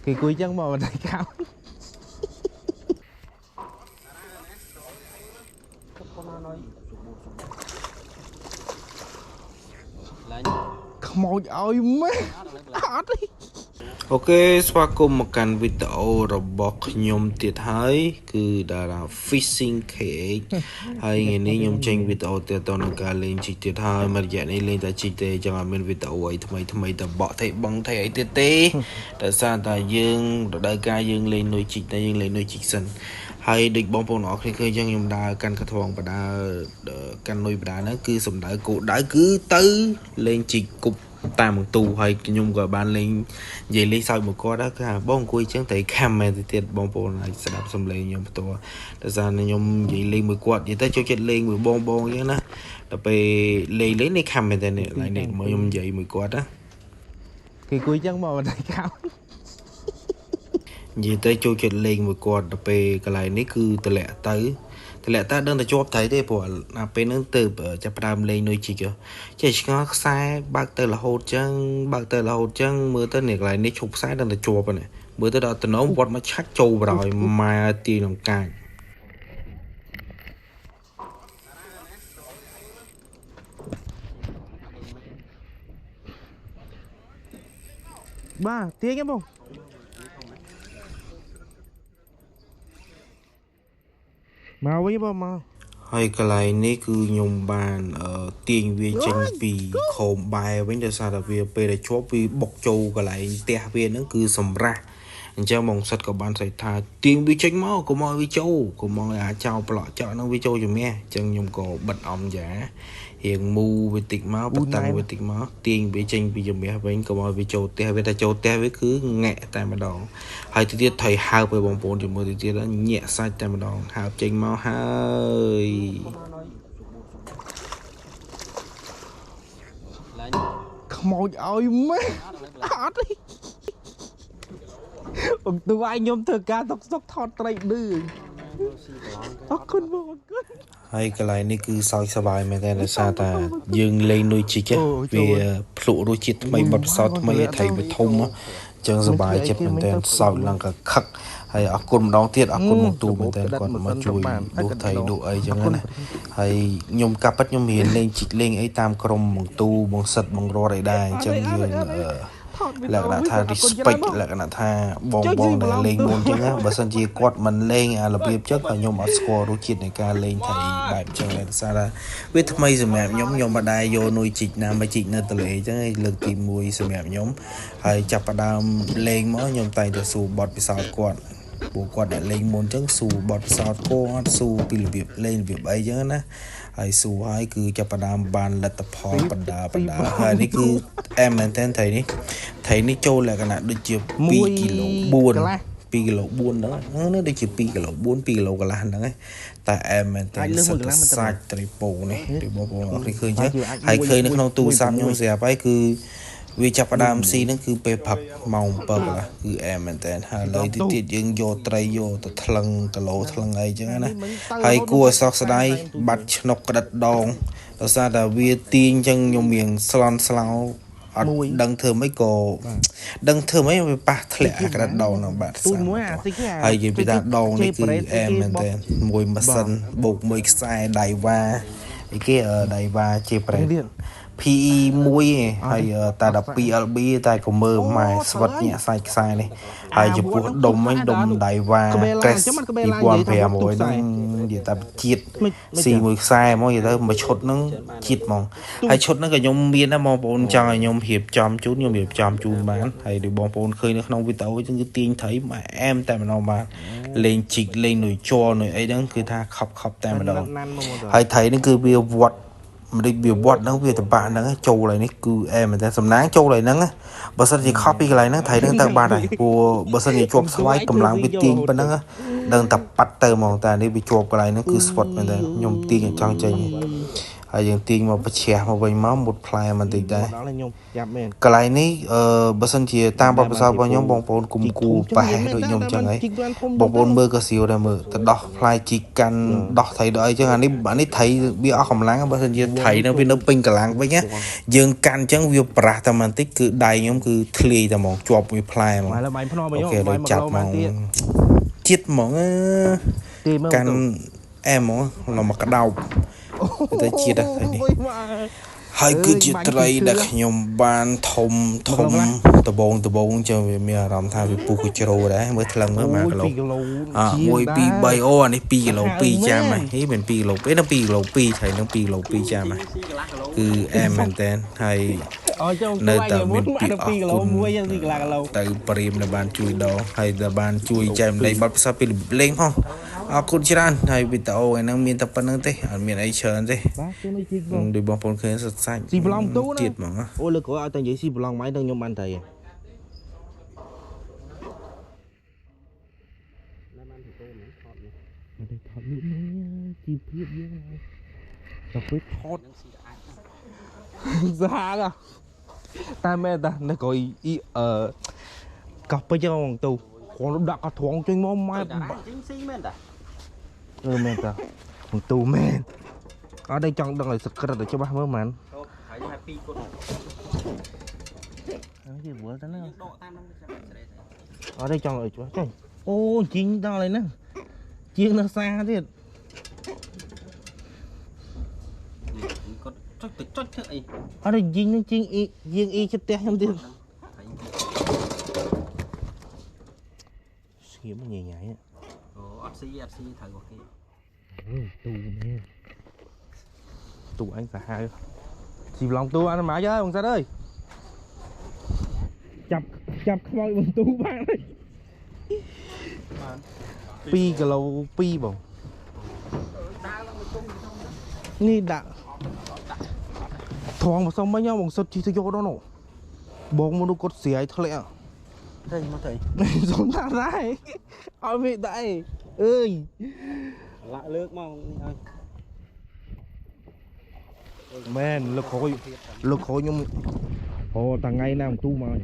Kỳ cùi chân mà đại cao. Không ơi ơi má. Hot đi. Ok, ស្វាគមន៍មកកាន់វីដេអូរបស់ខ្ញុំទៀតហើយគឺតារា Fishing KH ហើយថ្ងៃនេះខ្ញុំចេញវីដេអូទាក់ទងនឹងការលេងជីកទៀតហើយមួយរយៈនេះលេងតែជីកទេចឹងអត់មានវីដេអូអីថ្មីទៅបកថៃបងថៃអីទៀតទេដោយសារតែយើងរដូវកាលយើងលេងនុយជីកតែយើងលេងនុយជីកសិនហើយដូចបងប្អូនអរគ្នាឃើញចឹងខ្ញុំដើរកាន់កថ្វងបដាកាន់នុយបដាហ្នឹងគឺសំដៅគោលដៅគឺទៅលេងជីកគប់តាមបង្ទូហើយខ្ញុំក៏បានលេងនិយាយលេងសើចមកគាត់ដែរគឺបងអង្គុយចឹងតែខាំមែនទៅទៀតបងប្អូនអាចស្ដាប់សំឡេងខ្ញុំផ្ទាល់ដោយសារខ្ញុំនិយាយលេងមួយគាត់និយាយទៅចូលចិត្តលេងមួយបងចឹងណាដល់ពេលលេងនេះខាំមែនតែនេះឡើយនេះមកខ្ញុំនិយាយមួយគាត់ណាគេអង្គុយចឹងមកតែខាំនិយាយទៅចូលចិត្តលេងមួយគាត់ដល់ពេលកន្លែងនេះគឺតម្លាក់ទៅដឹងតែជាប់ថៃទេព្រោះដល់ពេលហ្នឹងទៅចាប់ផ្ដើមលេងនុយជីកចេះឆ្ងល់ខ្សែបើកទៅរហូតចឹងមើលទៅនេះកន្លែងនេះឈប់ខ្សែដឹងតែជាប់ហ្នឹងមើលទៅដល់តំណងវត្តមកឆាច់ចូលបរហើយម៉ែទីក្នុងកាច់បាទទាញហ៎បងមកវិញបងមកហើយកន្លែងនេះគឺខ្ញុំបានទាញវាចេញពីខោមបែវិញដោយសារតែវាពេលដែលជាប់វាបុកចូលកន្លែងផ្ទះវាហ្នឹងគឺសម្រាប់អញ្ចឹងបងសិតក៏បានស្រែកថាទាញវាចេញមកកុំឲ្យវាចូលកុំឲ្យអាចោលប្លក់ចោលហ្នឹងវាចូលជំនះអញ្ចឹងខ្ញុំក៏បិទអំយ៉ារៀងមូវាតិចមកបតាំងវាតិចមកទាញវាចេញពីជំនះវិញកុំឲ្យវាចូលផ្ទះវាតែចូលផ្ទះវាគឺងាក់តែម្ដងហើយទៅទៀតថៃហើបឲ្យបងប្អូនជាមួយទៅទៀតញាក់សាច់តែម្ដងហើបចេញមកហើយខ្មោចឲ្យម៉ែអត់ទេបងទូឲ្យខ្ញុំធ្វើការសុកថតត្រីឌឺអរគុណបងអរគុណហើយកន្លែងនេះគឺសោកសប្បាយមែនទេដោយសារតែយើងលេងនុយជីកវាភ្លក់រសជាតិថ្មីបទពិសោធន៍ថ្មីថៃវាធំអញ្ចឹងសប្បាយចិត្តមែនទេសោកឡើងក៏ខឹកហើយអរគុណម្ដងទៀតអរគុណមកទូមែនទេគាត់មកជួយដួសថៃដួសអីចឹងណាហើយខ្ញុំកាប់ពិតខ្ញុំរៀនលេងជីកលេងអីតាមក្រុមបងទូបងសិតបងរត់អីដែរអញ្ចឹងយើងលក្ខណៈថា respect លក្ខណៈថាបងដែលលេងមុនចឹងណាបើសិនជាគាត់មិនលេងអារបៀបចឹងក៏ខ្ញុំអត់ស្គាល់រសជាតិនៃការលេងថៃបែបចឹងដែរសារថាវាថ្មីសម្រាប់ខ្ញុំមិនដែរយកនុយជីកណាមកជីកនៅទន្លេចឹងឯងលើកទី1សម្រាប់ខ្ញុំហើយចាប់ផ្ដើមលេងមកខ្ញុំតែងតែសួរបទពិសោធន៍គាត់ពួកគាត់ដែលលេងមុនចឹងសួរបទពិសោធន៍គាត់សួរពីរបៀបលេងរបៀបអីចឹងណាហើយសួរហើយគឺចាប់ផ្ដើមបានលទ្ធផលបណ្ដាហើយនេះគឺអែមមែនតើថៃនេះចូលលក្ខណៈដូចជា2គីឡូ4ហ្នឹងដូចជា2គីឡូ4 2គីឡូកន្លះហ្នឹងឯងតែអែមមែនតើសាច់ត្រីពោនេះដូចបងប្អូនអរគ្នាឃើញចឹងហើយឃើញនៅក្នុងទូរស័ព្ទខ្ញុំស្រាប់ហើយគឺវាចាប់ផ្ដើមស៊ីហ្នឹងគឺពេលផឹកម៉ោង7គឺអែមមែនតើហើយលើទៀតយើងយកត្រីយកទៅថ្លឹងគីឡូថ្លឹងអីចឹងណាហើយគួរឲ្យសោកស្ដាយបាត់ឆ្នុកក្តិតដងដោយសារតែវាទាញចឹងខ្ញុំមានស្លន់ស្លោអត់ដឹងធ្វើម៉េចក៏ដឹងធ្វើម៉េចវាប៉ះធ្លាក់ក្តិតដងហ្នឹងបាទទូមួយអាតិចហើយនិយាយពីថាដងនេះគឺអែមមែនតើមួយម៉ាស៊ីនបូកមួយខ្សែដៃវ៉ាអីគេដៃវ៉ាជាប្រេតPE 1ហើយតែ12 LB តែក៏មើលម៉ែស្វិតញាក់សាច់ខ្សែនេះហើយចំពោះដុំវិញដុំដៃវ៉ា Crest 2500ហ្នឹងនិយាយតែជាតិស៊ីមួយខ្សែមកនិយាយទៅមួយឈុតហ្នឹងជាតិហ្មងហើយឈុតហ្នឹងក៏ខ្ញុំមានដែរបងប្អូនចង់ឲ្យខ្ញុំរៀបចំជូនខ្ញុំរៀបចំជូនបានហើយដូចបងប្អូនឃើញនៅក្នុងវីដេអូហ្នឹងគឺទាញត្រីម៉ែអែមតែម្ដងបាទលេងជីកលេងនុយជ័រនុយអីហ្នឹងគឺថាខប់តែម្ដងហើយត្រីហ្នឹងគឺវាវត្តមិនដូចវាវត្តហ្នឹងវាតបាក់ហ្នឹងចូលហើយនេះគឺអែមែនតែសំណាងចូលហើយហ្នឹងបើសិនជាខប់ពីកន្លែងហ្នឹងថៃហ្នឹងទៅបាត់ហើយព្រោះបើសិនជាជាប់ស្វាយកម្លាំងវាទាញប៉ុណ្ណឹងដឹងតែប៉ាត់ទៅហ្មងតែនេះវាជាប់កន្លែងហ្នឹងគឺស្វត់មែនតែខ្ញុំទាញចង់ចេញហ ហើយយើងទាញមកបច្ឆេះមកវិញមកមុតផ្លែបន្តិចដែរ đó là nhung chạp men កន្លែងនេះបើសិនជាតាមបទពិសោធន៍របស់ខ្ញុំបងប្អូនគុំគូប៉ែដូចខ្ញុំចឹងហីបងប្អូនមើលក៏ស្រាវដែរមើលទៅដោះផ្លែជីកាន់ដោះថៃដល់អីចឹងអានេះថៃវាអស់កម្លាំងបើសិនជាថៃនឹងវានៅពេញកម្លាំងវិញណាយើងកាន់ចឹងវាប្រាស់តែបន្តិចគឺដៃខ្ញុំគឺធ្លាយតែហ្មងជាប់មួយផ្លែហ្មង mày là mày phun mày អូ nhung ខេដូចចាប់ហ្មងជាតិហ្មងកាន់អែហ្មងនៅមកក្តោបទៅជាតិហ្នឹងនេះ ហើយគឺជាត្រីដែលខ្ញុំបានធំដបងចឹងវាមានអារម្មណ៍ថាវាពុះគជ្រោដែរមើលថ្លឹងមើល1គីឡូ1 2 3អូអានេះ2គីឡូ2ចាមហ្នឹងមិន2គីឡូ2នឹង2គីឡូ2ថៃនឹង2គីឡូ2ចាមហ្នឹងគឺអែមមែនតើហើយនៅតែមានពីអស់គុណទៅព្រាមដែលបានជួយដងហើយដែលបានជួយចែកម្លែកបទពិសោធន៍ពីលេងផងអរគុណច្រើនហើយវីដេអូហ្នឹងមានតែប៉ុណ្្នឹងទេអត់មានអីច្រើនទេដូចបងប្អូនឃើញសាច់ស៊ីប្លង់ទូទៀតហ្មងអូលើក្រោយឲ្យតែនិយាយស៊ីប្លង់ម៉ៃទៅខ្ញុំបានតែថតនេះជីព្រៀបយើងទៅពេលថតស្អាតតែមែនតានៅក្រោយកោះពេជ្រហ្នឹងទៅគាត់ដាក់កោះត្រង់ចេញមកម៉ែចេញស៊ីមែនតាមែនតាបងទូមែនអត់đâyចង់ដឹងឲ្យសក្រិតឲ្យច្បាស់មើលមែនហើយថា2គាត់ហ្នឹងជាវល់ទៅណាដកតាមហ្នឹងអត់đâyចង់ឲ្យច្បាស់ចេញអូជីងដល់ហើយហ្នឹងជាងនៅសាទៀតគាត់ចុចទៅចុចធ្វើអីអត់ជីងនឹងជីងអ៊ីយើងអ៊ីចិត្តផ្ទះខ្ញុំទៀតស្ងៀមញ៉ៃញ៉ៃអូអត់ស៊ីត្រូវរបស់គេទូមែនទូanhសាហាវស៊ីឡងទូអានម៉ាចអើយបងសិតអើយចាប់ខ្មោចបងទូបានហើយ2គីឡូ2បងនេះដាក់ថងមកសុំមិញបងសុតជីទៅយកដល់នោះបងមកនោះគាត់ស្រាយធ្លាក់ទៅមកទៅសុំថាដែរឲ្យវាដែរអើយឡាក់លើកមកនេះហើយមែនលោកគ្រូខ្ញុំអូតាថ្ងៃណាôngទូមក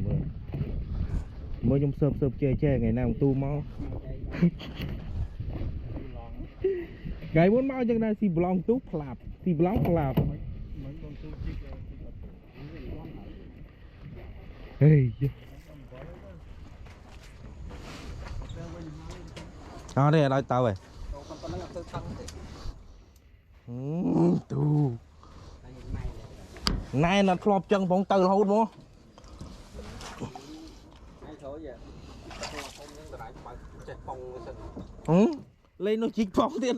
មើលខ្ញុំសើបចេះថ្ងៃណាôngទូមកថ្ងៃមុនមកចឹងដែរស៊ីប្លង់ទូផ្លាប់ស៊ីប្លង់ផ្លាប់ហេអត់ទេឲ្យទៅហើយទូណែអត់ធ្លាប់ចឹងផងទៅរហូតមកលេងនោះជីកផងទៀត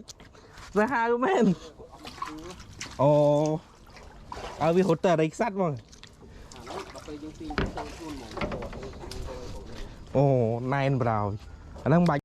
សាហាវមែនអូឲ្យវាហត់តែរៃខ្សាត់មកអូណែនប្រោយអាហ្នឹងបាច់